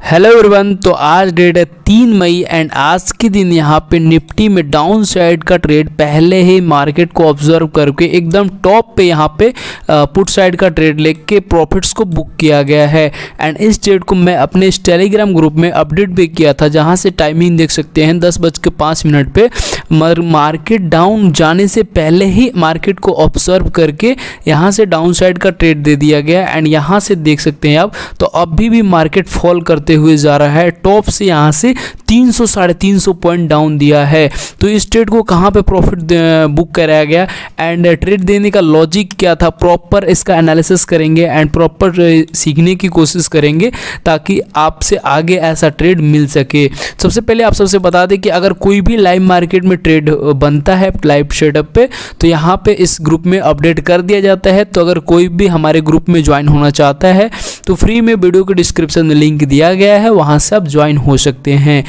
Hello everyone. तो आज date है 3 मई एंड आज के दिन यहाँ पे निफ्टी में डाउन साइड का ट्रेड पहले ही मार्केट को ऑब्जर्व करके एकदम टॉप पे यहाँ पे पुट साइड का ट्रेड लेके प्रॉफिट्स को बुक किया गया है। एंड इस ट्रेड को मैं अपने टेलीग्राम ग्रुप में अपडेट भी किया था, जहाँ से टाइमिंग देख सकते हैं 10:05 पे। मार्केट डाउन जाने से पहले ही मार्केट को ऑब्जर्व करके यहाँ से डाउन साइड का ट्रेड दे दिया गया। एंड यहाँ से देख सकते हैं आप, तो अभी भी मार्केट फॉल करते हुए जा रहा है। टॉप से यहाँ से 300-350 पॉइंट डाउन दिया है। तो इस ट्रेड को कहाँ पे प्रॉफिट बुक कराया गया एंड ट्रेड देने का लॉजिक क्या था, प्रॉपर इसका एनालिसिस करेंगे एंड प्रॉपर सीखने की कोशिश करेंगे ताकि आपसे आगे ऐसा ट्रेड मिल सके। सबसे पहले आप सबसे बता दें कि अगर कोई भी लाइव मार्केट में ट्रेड बनता है लाइव सेटअप पे, तो यहाँ पे इस ग्रुप में अपडेट कर दिया जाता है। तो अगर कोई भी हमारे ग्रुप में ज्वाइन होना चाहता है तो फ्री में वीडियो के डिस्क्रिप्शन में लिंक दिया गया है, वहाँ से आप ज्वाइन हो सकते हैं।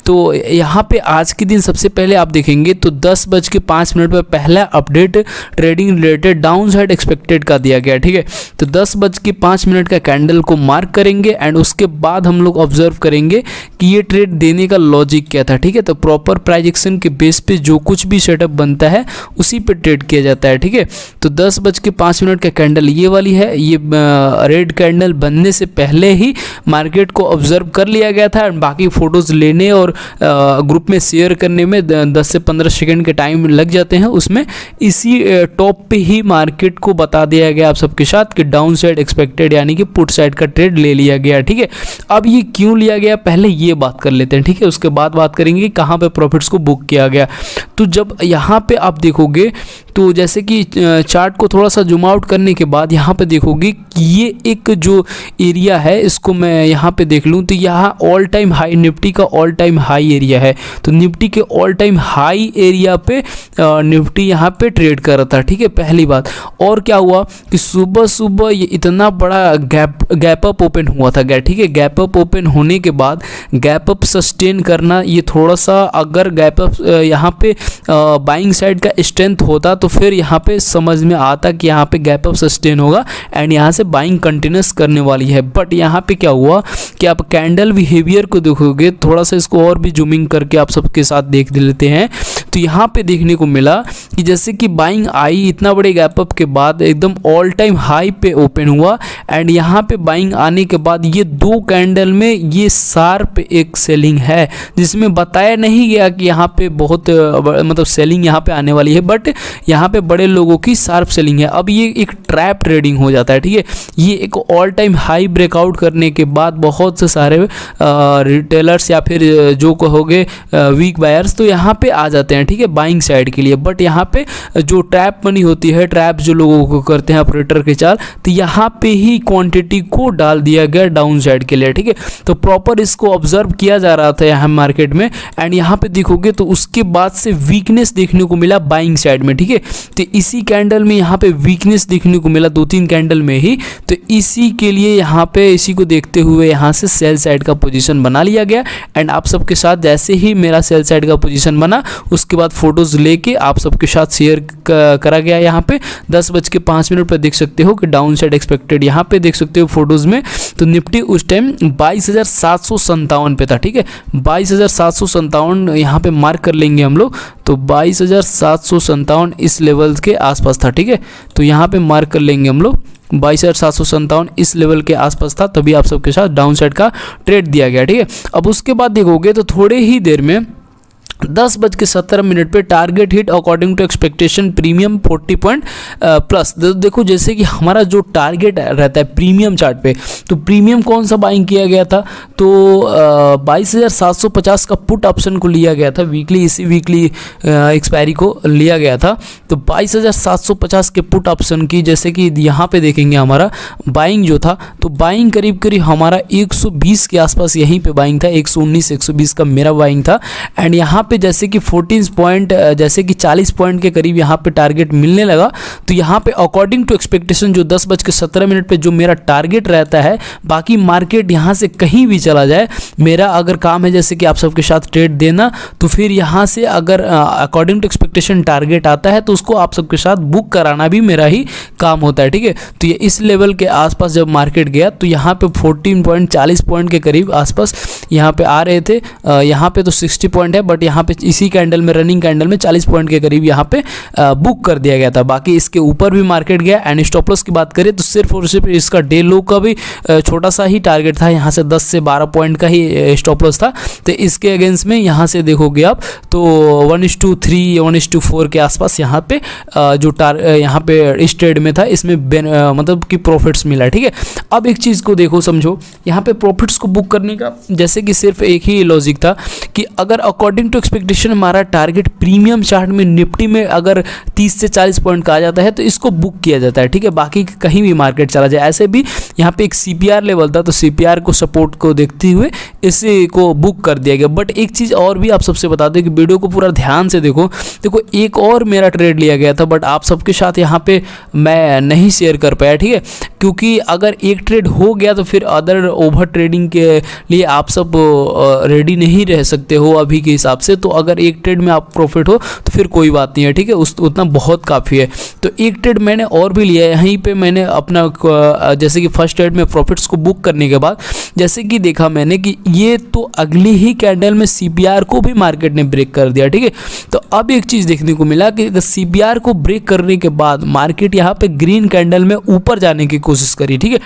तो यहाँ पे आज के दिन सबसे पहले आप देखेंगे तो 10:05 पर पहला update trading related down side expected का दिया गया। ठीक है, तो 10:05 का कैंडल को मार्क करेंगे एंड उसके बाद हम लोग ऑब्जर्व करेंगे कि ये ट्रेड देने का लॉजिक क्या था। ठीक है, तो प्रॉपर प्राइस एक्शन के बेस पे जो कुछ भी सेटअप बनता है उसी पे ट्रेड किया जाता है। ठीक है, तो 10:05 का कैंडल ये वाली है, ये रेड कैंडल बनने से पहले ही मार्केट को ऑब्जर्व कर लिया गया था। बाकी फोटोज़ लेने और ग्रुप में शेयर करने में 10 से 15 सेकंड के टाइम लग जाते हैं। उसमें इसी टॉप पे ही मार्केट को बता दिया गया आप सबके साथ कि डाउन साइड एक्सपेक्टेड, यानी कि पुट साइड का ट्रेड ले लिया गया। ठीक है, अब ये क्यों लिया गया पहले ये बात कर लेते हैं। ठीक है, उसके बाद बात करेंगे कि कहाँ पे प्रॉफिट्स को बुक किया गया। तो जब यहाँ पे आप देखोगे तो जैसे कि चार्ट को थोड़ा सा जूम आउट करने के बाद यहाँ पे देखोगे कि ये एक जो एरिया है, इसको मैं यहाँ पे देख लूँ तो यहाँ ऑल टाइम हाई, निफ्टी का ऑल टाइम हाई एरिया है। तो निफ्टी के ऑल टाइम हाई एरिया पे निफ्टी यहाँ पे ट्रेड कर रहा था। ठीक है, पहली बात। और क्या हुआ कि सुबह सुबह ये इतना बड़ा गैप अप ओपन हुआ था। ठीक है, गैप अप ओपन होने के बाद गैप अप सस्टेन करना, ये थोड़ा सा अगर गैप अप यहाँ पे बाइंग साइड का स्ट्रेंथ होता तो फिर यहाँ पे समझ में आता कि यहाँ पे गैप अप सस्टेन होगा एंड यहाँ से बाइंग कंटिन्यूस करने वाली है। बट यहाँ पे क्या हुआ कि आप कैंडल बिहेवियर को देखोगे, थोड़ा सा इसको और भी जूमिंग करके आप सबके साथ देख लेते हैं, तो यहाँ पे देखने को मिला कि जैसे कि बाइंग आई इतना बड़े गैप अप के बाद एकदम ऑल टाइम हाई पे ओपन हुआ एंड यहाँ पे बाइंग आने के बाद ये दो कैंडल में ये शार्प एक सेलिंग है, जिसमें बताया नहीं गया कि यहाँ पे बहुत मतलब सेलिंग यहाँ पे आने वाली है, बट यहाँ पे बड़े लोगों की शार्प सेलिंग है। अब ये एक ट्रैप ट्रेडिंग हो जाता है। ठीक है, ये एक ऑल टाइम हाई ब्रेकआउट करने के बाद बहुत से सारे रिटेलर्स या फिर जो कहोगे वीक बायर्स तो यहाँ पे आ जाते हैं। ठीक है, बाइंग साइड के लिए। बट यहाँ पे जो ट्रैप मनी होती है, ट्रैप जो लोगों को करते हैं ऑपरेटर के चाल, तो यहाँ पे ही क्वांटिटी को डाल दिया गया डाउन साइड के लिए। ठीक है, तो प्रॉपर इसको ऑब्जर्व किया जा रहा था यहाँ मार्केट में एंड यहाँ पे देखोगे तो उसके बाद से वीकनेस देखने को मिला बाइंग साइड में। ठीक है, तो इसी कैंडल में यहाँ पे वीकनेस देखने को मिला 2-3 कैंडल में ही। तो इसी के लिए यहाँ पे इसी को देखते हुए यहाँ से सेल साइड का पोजीशन बना लिया गया एंड आप सबके साथ जैसे ही मेरा सेल साइड का पोजीशन बना उसके बाद फोटोज लेके आप सबके साथ शेयर करा गया। यहाँ पे 10:05 पर देख सकते हो कि डाउन साइड एक्सपेक्टेड, यहाँ पे देख सकते हो फोटोज में। तो निफ्टी उस टाइम 22,757 पे था। ठीक है, 22,757 यहाँ पे मार्क कर लेंगे हम लोग। तो 22,757 इस लेवल के आसपास था। ठीक है, तो यहाँ पे मार्क कर लेंगे हम लोग 22,757 इस लेवल के आसपास था, तभी आप सबके साथ डाउन साइड का ट्रेड दिया गया। ठीक है, अब उसके बाद देखोगे तो थोड़े ही देर में 10:17 पे target hit according to expectation premium 40 point plus. देखो जैसे कि हमारा जो टारगेट रहता है प्रीमियम चार्ट पे, तो प्रीमियम कौन सा बाइंग किया गया था, तो 22,750 का पुट ऑप्शन को लिया गया था वीकली, इसी वीकली एक्सपायरी को लिया गया था। तो 22,750 के पुट ऑप्शन की जैसे कि यहाँ पे देखेंगे हमारा बाइंग जो था, तो बाइंग करीब करीब हमारा 120 के आसपास यहीं पे बाइंग था, 119-120 का मेरा बाइंग था एंड यहाँ पे जैसे कि 14 पॉइंट जैसे कि 40 पॉइंट के करीब यहाँ पे टारगेट मिलने लगा। तो यहाँ पे अकॉर्डिंग टू एक्सपेक्टेशन जो 10:17 पे जो मेरा टारगेट रहता है, बाकी मार्केट यहाँ से कहीं भी चला जाए, मेरा अगर काम है जैसे कि आप सबके साथ ट्रेड देना, तो फिर यहाँ से अगर अकॉर्डिंग टू एक्सपेक्टेशन टारगेट आता है तो उसको आप सबके साथ बुक कराना भी मेरा ही काम होता है, ठीक है। तो ये इस लेवल के आसपास जब मार्केट गया तो यहाँ पे 14 पॉइंट 40 पॉइंट के करीब आसपास यहाँ पे आ रहे थे। यहाँ पे तो 60 पॉइंट है, बट यहाँ पे इसी कैंडल में, रनिंग कैंडल में 40 पॉइंट के करीब यहाँ पे बुक कर दिया गया था। बाकी इसके ऊपर भी मार्केट गया। एंड स्टॉप लॉस की बात करें तो सिर्फ और सिर्फ इसका डे लो का भी छोटा सा ही टारगेट था, यहाँ से 10 से 12 पॉइंट का ही स्टॉप लॉस था। तो इसके अगेंस्ट में यहाँ से देखोगे आप तो 1:3 1:4 के आसपास यहाँ पे जो यहाँ पे इस ट्रेड में था, इसमें मतलब कि प्रॉफिट्स मिला, ठीक है। अब एक चीज़ को देखो, समझो, यहाँ पे प्रॉफिट्स को बुक करने का जैसे कि सिर्फ एक ही लॉजिक था कि अगर अकॉर्डिंग टू एक्सपेक्टेशन हमारा टारगेट प्रीमियम चार्ट में निफ्टी में अगर 30 से 40 पॉइंट का आ जाता है तो इसको बुक किया जाता है, ठीक है। बाकी कहीं भी मार्केट चला जाए, ऐसे भी यहाँ पे एक CPR लेवल था, तो CPR को सपोर्ट को देखते हुए इसे को बुक कर दिया गया। बट एक चीज़ और भी आप सबसे बता दें कि वीडियो को पूरा ध्यान से देखो एक और मेरा ट्रेड लिया गया था, बट आप सबके साथ यहाँ पे मैं नहीं शेयर कर पाया, ठीक है, क्योंकि अगर एक ट्रेड हो गया तो फिर अदर ओवर ट्रेडिंग के लिए आप सब रेडी नहीं रह सकते हो अभी के हिसाब से। तो अगर एक ट्रेड में आप प्रॉफिट हो तो फिर कोई बात नहीं है, ठीक है, उतना बहुत काफ़ी है। तो एक ट्रेड मैंने और भी लिया है, यहीं पे मैंने अपना जैसे कि फर्स्ट ट्रेड में प्रॉफिट्स को बुक करने के बाद जैसे कि देखा मैंने कि ये तो अगली ही कैंडल में CPR को भी मार्केट ने ब्रेक कर दिया, ठीक है। तो अब एक चीज़ देखने को मिला कि CPR को ब्रेक करने के बाद मार्केट यहाँ पे ग्रीन कैंडल में ऊपर जाने की कोशिश करी, ठीक है।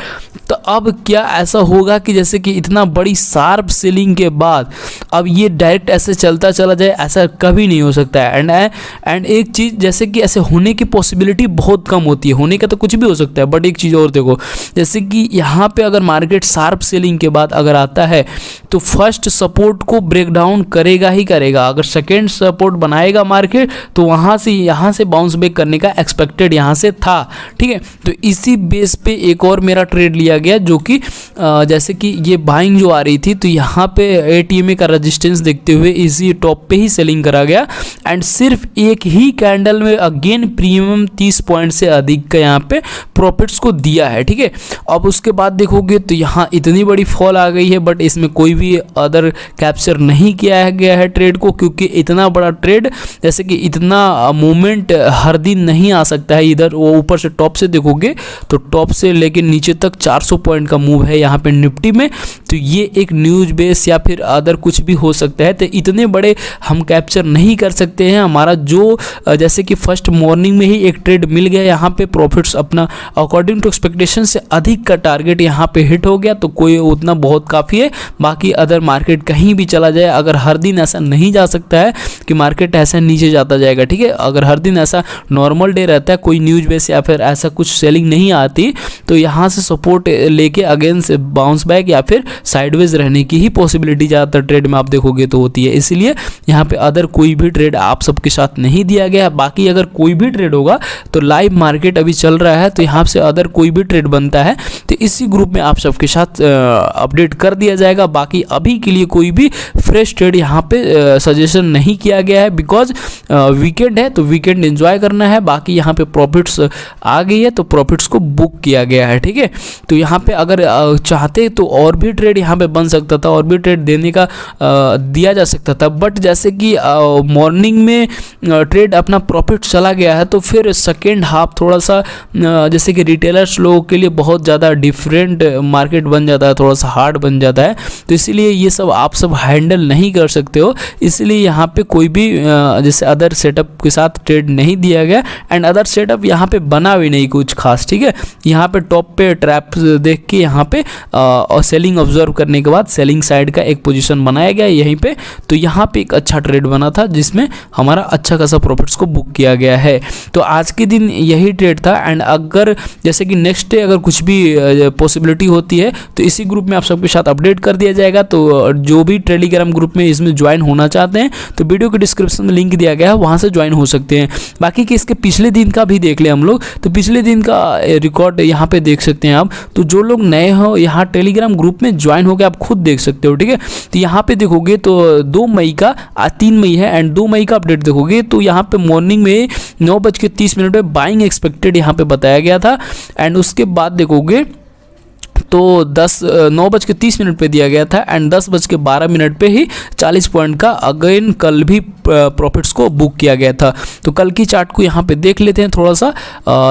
तो अब क्या ऐसा होगा कि जैसे कि इतना बड़ी शार्प सेलिंग के बाद अब ये डायरेक्ट ऐसे चलता चला जाए, ऐसा कभी नहीं हो सकता है। एंड एक चीज़ जैसे कि ऐसे होने की पॉसिबिलिटी बहुत कम होती है, होने का तो कुछ भी हो सकता है, बट एक चीज़ और देखो, जैसे कि यहाँ पे अगर मार्केट शार्प सेलिंग के बाद अगर आता है तो फर्स्ट सपोर्ट को ब्रेक डाउन करेगा ही करेगा। अगर सेकेंड सपोर्ट बनाएगा मार्केट तो वहाँ से यहाँ से बाउंस बैक करने का एक्सपेक्टेड यहाँ से था, ठीक है। तो इसी बेस पे एक और मेरा ट्रेड लिया गया, जो कि जैसे कि ये बाइंग जो आ रही थी तो यहाँ पे ATMA का रेजिस्टेंस देखते हुए इसी टॉप पे ही सेलिंग करा गया। एंड सिर्फ एक ही कैंडल में अगेन प्रीमियम 30 पॉइंट से अधिक का यहाँ पे प्रॉफिट्स को दिया है, ठीक है। अब उसके बाद देखोगे तो यहाँ इतनी बड़ी फॉल आ गई है, बट इसमें कोई भी अदर कैप्चर नहीं किया गया है ट्रेड को, क्योंकि इतना बड़ा ट्रेड जैसे कि इतना मूवमेंट हर दिन नहीं आ सकता है। इधर वो ऊपर से टॉप से देखोगे तो टॉप से लेके नीचे तक 400 पॉइंट का मूव है यहाँ पे निफ्टी में। तो ये एक न्यूज बेस या फिर अदर कुछ भी हो सकता है, तो इतने बड़े हम कैप्चर नहीं कर सकते हैं। हमारा जो जैसे कि फर्स्ट मॉर्निंग में ही एक ट्रेड मिल गया यहाँ पे, प्रॉफिट्स अपना अकॉर्डिंग टू एक्सपेक्टेशन से अधिक का टारगेट यहाँ पे हिट हो गया, तो कोई उतना बहुत काफ़ी है। बाकी अदर मार्केट कहीं भी चला जाए, अगर हर दिन ऐसा नहीं जा सकता है कि मार्केट ऐसा नीचे जाता जाएगा, ठीक है। अगर हर दिन ऐसा नॉर्मल डे रहता है, कोई न्यूज बेस या फिर ऐसा कुछ सेलिंग नहीं आती, तो यहाँ से सपोर्ट लेके अगेन से बाउंस बैक या फिर साइडवेज रहने की ही पॉसिबिलिटी ज़्यादातर ट्रेड में आप देखोगे तो होती है। इसलिए यहाँ पे अदर कोई भी ट्रेड आप सबके साथ नहीं दिया गया। बाकी अगर कोई भी ट्रेड होगा तो लाइव मार्केट अभी चल रहा है, तो यहाँ से अदर कोई भी ट्रेड बनता है तो इसी ग्रुप में आप सबके साथ अपडेट कर दिया जाएगा। बाकी अभी के लिए कोई भी फ्रेश ट्रेड यहाँ पे सजेशन नहीं किया गया है, बिकॉज वीकेंड है तो वीकेंड एंजॉय करना है। बाकी यहाँ पे प्रॉफिट्स आ गई है तो प्रॉफिट्स को बुक किया गया है, ठीक है। तो यहाँ पे अगर चाहते तो और भी ट्रेड यहाँ पे बन सकता था, और भी ट्रेड देने का दिया जा सकता था, बट जैसे कि मॉर्निंग में ट्रेड अपना प्रॉफिट चला गया है तो फिर सेकेंड हाफ थोड़ा सा जैसे कि रिटेलर्स लोगों के लिए बहुत ज़्यादा डिफरेंट मार्केट बन जाता है, थोड़ा सा हार्ड बन जाता है। तो इसलिए ये सब आप सब हैंडल नहीं कर सकते हो, इसलिए यहाँ पे कोई भी जैसे अदर सेटअप के साथ ट्रेड नहीं दिया गया। एंड अदर सेटअप यहाँ पे बना भी नहीं कुछ खास, ठीक है। यहाँ पे टॉप पे ट्रैप देख के यहाँ पे और सेलिंग ऑब्जर्व करने के बाद सेलिंग साइड का एक पोजीशन बनाया गया यहीं पे, तो यहाँ पे एक अच्छा ट्रेड बना था जिसमें हमारा अच्छा खासा प्रॉफिट्स को बुक किया गया है। तो आज के दिन यही ट्रेड था। एंड अगर जैसे कि नेक्स्ट डे अगर कुछ भी पॉसिबिलिटी होती है तो इसी ग्रुप में आप सबके साथ अपडेट कर दिया जाएगा। तो जो भी टेलीग्राम ग्रुप में इसमें ज्वाइन होना चाहते हैं तो वीडियो के डिस्क्रिप्शन में लिंक दिया गया है, वहाँ से ज्वाइन हो सकते हैं। बाकी कि इसके पिछले दिन का भी देख लें हम लोग, तो पिछले दिन का रिकॉर्ड यहाँ पे देख सकते हैं आप। तो जो लोग नए हो यहाँ टेलीग्राम ग्रुप में ज्वाइन हो गए आप खुद देख सकते हो, ठीक है। तो यहाँ पे देखोगे तो 2 मई का का, आज 3 मई है एंड 2 मई का अपडेट देखोगे तो यहाँ पे मॉर्निंग में 9:30 पे बाइंग एक्सपेक्टेड यहाँ पे बताया गया था एंड उसके बाद देखोगे तो 9:30 पे दिया गया था एंड 10:12 पे ही 40 पॉइंट का अगेन कल भी प्रॉफिट्स को बुक किया गया था। तो कल की चार्ट को यहाँ पे देख लेते हैं थोड़ा सा,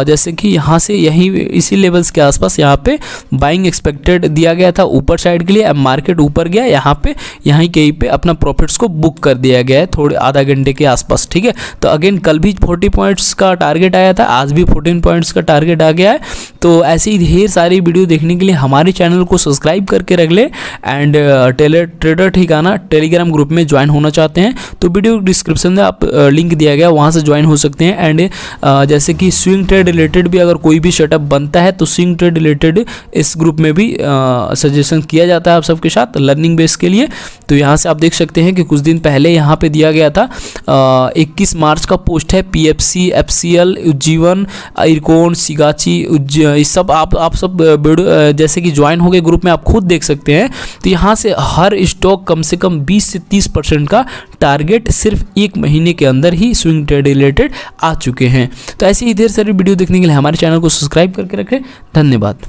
जैसे कि यहाँ से यही इसी लेवल्स के आसपास यहाँ पे बाइंग एक्सपेक्टेड दिया गया था ऊपर साइड के लिए। अब मार्केट ऊपर गया, यहाँ पे यहीं कहीं पे अपना प्रॉफिट्स को बुक कर दिया गया है थोड़े आधा घंटे के आसपास, ठीक है। तो अगेन कल भी 40 पॉइंट्स का टारगेट आया था, आज भी 14 पॉइंट्स का टारगेट आ गया है। तो ऐसी ही ढेर सारी वीडियो देखने के लिए हमारे चैनल को सब्सक्राइब करके रख ले एंड ट्रेडर ठिकाना टेलीग्राम ग्रुप में ज्वाइन होना चाहते हैं तो वीडियो डिस्क्रिप्शन में आप लिंक दिया गया वहाँ से ज्वाइन हो सकते हैं। एंड जैसे कि स्विंग ट्रेड रिलेटेड भी अगर कोई भी सेटअप बनता है तो स्विंग ट्रेड रिलेटेड इस ग्रुप में भी सजेशन किया जाता है आप सबके साथ लर्निंग बेस के लिए। तो यहाँ से आप देख सकते हैं कि कुछ दिन पहले यहाँ पे दिया गया था 21 मार्च का पोस्ट है, PFC, FCL, उज्जीवन, इरकोन, सिगाची, इस सब आप सब जैसे कि ज्वाइन हो गए ग्रुप में, आप खुद देख सकते हैं। तो यहाँ से हर स्टॉक कम से कम 20 से 30% का टारगेट सिर्फ 1 महीने के अंदर ही स्विंग ट्रेड रिलेटेड आ चुके हैं। तो ऐसे ही ढेर सारी वीडियो देखने के लिए हमारे चैनल को सब्सक्राइब करके रखें। धन्यवाद।